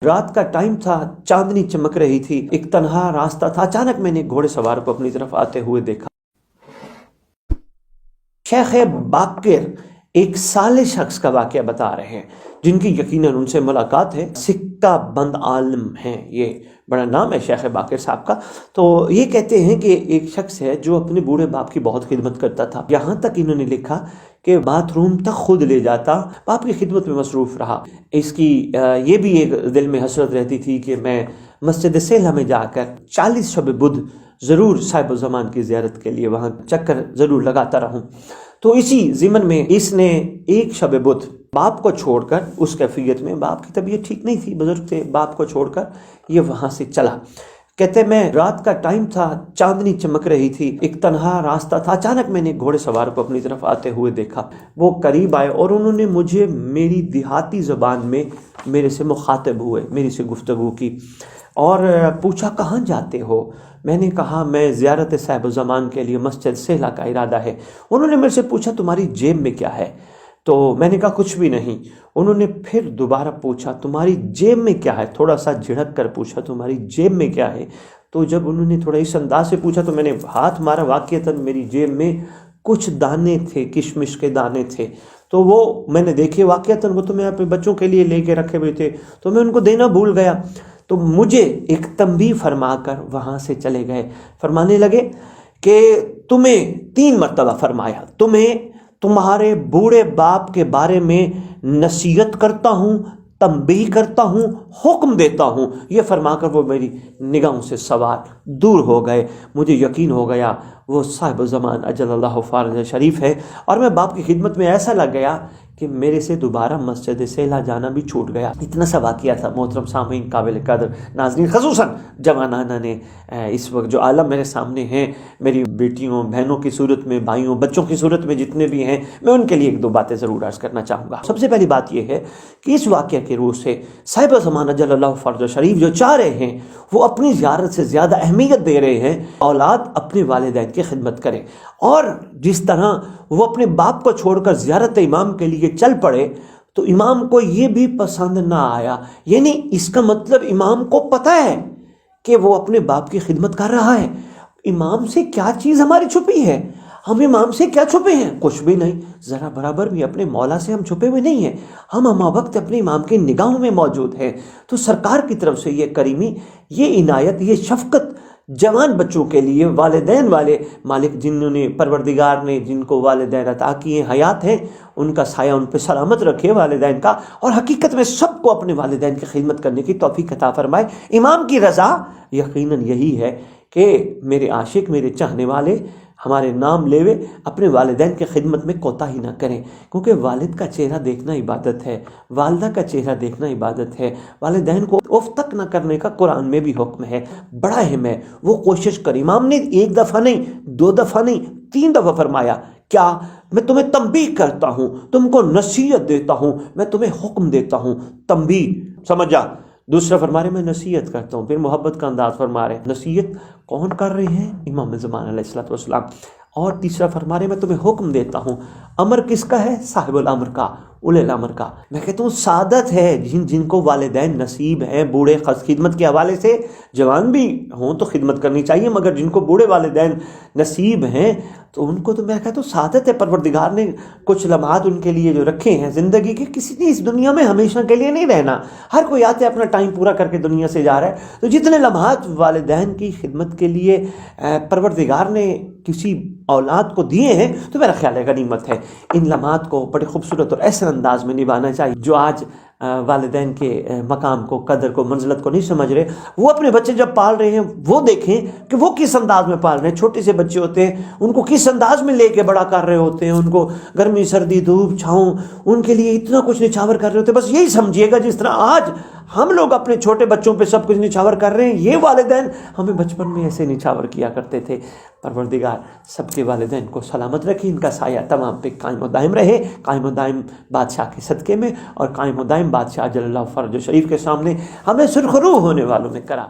رات کا ٹائم تھا، چاندنی چمک رہی تھی، ایک تنہا راستہ تھا، اچانک میں نے گھوڑے سوار کو اپنی طرف آتے ہوئے دیکھا۔ شیخ باقر ایک صالح شخص کا واقعہ بتا رہے ہیں جن کی یقیناً ان سے ملاقات ہے، سکہ بند عالم ہیں، یہ بڑا نام ہے شیخ باقر صاحب کا۔ تو یہ کہتے ہیں کہ ایک شخص ہے جو اپنے بوڑھے باپ کی بہت خدمت کرتا تھا، یہاں تک انہوں نے لکھا کہ باتھ روم تک خود لے جاتا، باپ کی خدمت میں مصروف رہا۔ اس کی یہ بھی ایک دل میں حسرت رہتی تھی کہ میں مسجد سیلہ میں جا کر 40 شب بدھ ضرور صاحب الزمان کی زیارت کے لیے وہاں چکر ضرور لگاتا رہوں۔ تو اسی ضمن میں اس نے ایک شب بدھ باپ کو چھوڑ کر، اس کیفیت میں باپ کی طبیعت ٹھیک نہیں تھی، بزرگ تھے، باپ کو چھوڑ کر یہ وہاں سے چلا۔ کہتے میں رات کا ٹائم تھا، چاندنی چمک رہی تھی، ایک تنہا راستہ تھا، اچانک میں نے گھوڑے سوار کو اپنی طرف آتے ہوئے دیکھا۔ وہ قریب آئے اور انہوں نے مجھے میری دیہاتی زبان میں میرے سے مخاطب ہوئے، میری سے گفتگو کی اور پوچھا کہاں جاتے ہو؟ میں نے کہا میں زیارت صاحب الزمان کے لیے مسجد سیلہ کا ارادہ ہے۔ انہوں نے میرے سے پوچھا تمہاری جیب میں کیا ہے؟ تو میں نے کہا کچھ بھی نہیں۔ انہوں نے پھر دوبارہ پوچھا تمہاری جیب میں کیا ہے؟ تھوڑا سا جھڑک کر پوچھا تمہاری جیب میں کیا ہے؟ تو جب انہوں نے تھوڑا اس انداز سے پوچھا تو میں نے ہاتھ مارا، واقعتاً میری جیب میں کچھ دانے تھے، کشمش کے دانے تھے۔ تو وہ میں نے دیکھے، واقعتاً وہ تو میں اپنے بچوں کے لیے لے کے رکھے ہوئے تھے، تو میں ان کو دینا بھول گیا۔ تو مجھے ایک تنبیہ فرما کر وہاں سے چلے گئے، فرمانے لگے کہ تمہیں 3 مرتبہ فرمایا، تمہیں تمہارے بوڑھے باپ کے بارے میں نصیحت کرتا ہوں، تنبیہ کرتا ہوں، حکم دیتا ہوں۔ یہ فرما کر وہ میری نگاہوں سے سوار دور ہو گئے۔ مجھے یقین ہو گیا وہ صاحب الزمان اجل اللہ فارغ شریف ہے، اور میں باپ کی خدمت میں ایسا لگ گیا کہ میرے سے دوبارہ مسجد سیلہ جانا بھی چھوٹ گیا۔ اتنا سا واقعہ تھا محترم سامعین، قابل قدر ناظرین، خصوصاً جوانانہ نے اس وقت جو عالم میرے سامنے ہیں، میری بیٹیوں بہنوں کی صورت میں، بھائیوں بچوں کی صورت میں جتنے بھی ہیں، میں ان کے لیے 1-2 باتیں ضرور عرض کرنا چاہوں گا۔ سب سے پہلی بات یہ ہے کہ اس واقعہ کے روح سے صاحب الزمان اجل اللہ فرج شریف جو چاہ رہے ہیں وہ اپنی زیارت سے زیادہ اہمیت دے رہے ہیں اولاد اپنے والدین کی خدمت کرے، اور جس طرح وہ اپنے باپ کو چھوڑ کر زیارت امام کے لیے چل پڑے تو امام کو یہ بھی پسند نہ آیا۔ یعنی اس کا مطلب امام کو پتہ ہے کہ وہ اپنے باپ کی خدمت کر رہا ہے۔ امام سے کیا چیز ہماری چھپی ہے؟ ہم امام سے کیا چھپے ہیں؟ کچھ بھی نہیں، ذرا برابر بھی اپنے مولا سے ہم چھپے ہوئے نہیں ہیں، ہم ہمہ وقت اپنے امام کی نگاہوں میں موجود ہیں۔ تو سرکار کی طرف سے یہ کریمی، یہ عنایت، یہ شفقت جوان بچوں کے لیے، والدین والے مالک جنہوں نے پروردگار نے جن کو والدین عطا کیے حیات ہیں، ان کا سایہ ان پہ سلامت رکھے والدین کا، اور حقیقت میں سب کو اپنے والدین کی خدمت کرنے کی توفیق عطا فرمائے۔ امام کی رضا یقیناً یہی ہے کہ میرے عاشق، میرے چاہنے والے ہمارے نام لیوے اپنے والدین کی خدمت میں کوتاہی نہ کریں، کیونکہ والد کا چہرہ دیکھنا عبادت ہے، والدہ کا چہرہ دیکھنا عبادت ہے۔ والدین کو اف تک نہ کرنے کا قرآن میں بھی حکم ہے، بڑا اہم ہے، وہ کوشش کر۔ امام نے 1 دفعہ نہیں، 2 دفعہ نہیں، 3 دفعہ فرمایا کیا؟ میں تمہیں تنبیہ کرتا ہوں، تم کو نصیحت دیتا ہوں، میں تمہیں حکم دیتا ہوں۔ تنبیہ سمجھا؟ دوسرا فرما رہے میں نصیحت کرتا ہوں، پھر محبت کا انداز فرما رہے نصیحت کون کر رہے ہیں؟ امام زمان علیہ الصلوۃ والسلام۔ اور تیسرا فرما رہے میں تمہیں حکم دیتا ہوں۔ امر کس کا ہے؟ صاحب الامر کا، اولی الامر کا۔ میں کہتا ہوں سعادت ہے جن کو والدین نصیب ہیں بوڑھے خدمت کے حوالے سے، جوان بھی ہوں تو خدمت کرنی چاہیے، مگر جن کو بوڑھے والدین نصیب ہیں تو ان کو تو میں کہتا ہوں سعادت ہے۔ پروردگار نے کچھ لمحات ان کے لیے جو رکھے ہیں زندگی کے، کسی نے اس دنیا میں ہمیشہ کے لیے نہیں رہنا، ہر کوئی آتے اپنا ٹائم پورا کر کے دنیا سے جا رہا ہے، تو جتنے لمحات والدین کی خدمت کے لیے پروردگار نے کسی اولاد کو دیے ہیں تو میرا خیال ہے غنیمت ہے۔ ان لمحات کو بڑے خوبصورت اور ایسے انداز میں نبھانا چاہیے۔ جو آج والدین کے مقام کو، قدر کو، منزلت کو نہیں سمجھ رہے، وہ اپنے بچے جب پال رہے ہیں وہ دیکھیں کہ وہ کس انداز میں پال رہے ہیں۔ چھوٹے سے بچے ہوتے ہیں، ان کو کس انداز میں لے کے بڑا کر رہے ہوتے ہیں، ان کو گرمی سردی دھوپ چھاؤں ان کے لیے اتنا کچھ نچھاور کر رہے ہوتے ہیں۔ بس یہی سمجھیے گا جس طرح آج ہم لوگ اپنے چھوٹے بچوں پہ سب کچھ نچھاور کر رہے ہیں، یہ والدین ہمیں بچپن میں ایسے نچھاور کیا کرتے تھے۔ پروردگار سب کے والدین کو سلامت رکھے، ان کا سایہ تمام پہ قائم و دائم رہے، قائم و دائم بادشاہ کے صدقے میں، اور قائم و دائم بادشاہ اجل اللہ فرج شریف کے سامنے ہمیں سرخرو ہونے والوں میں کرا۔